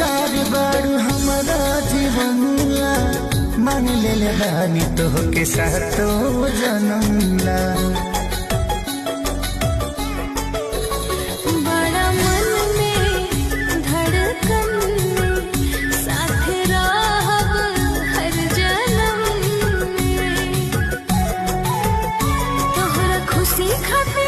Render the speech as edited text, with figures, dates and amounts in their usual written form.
कार बारू हमारा जीवनला मान ले बानी तो के साथो जनमला। बड़ा मन में धड़कन साथ रहब हर जन्म में, तोहरा खुशी खातिर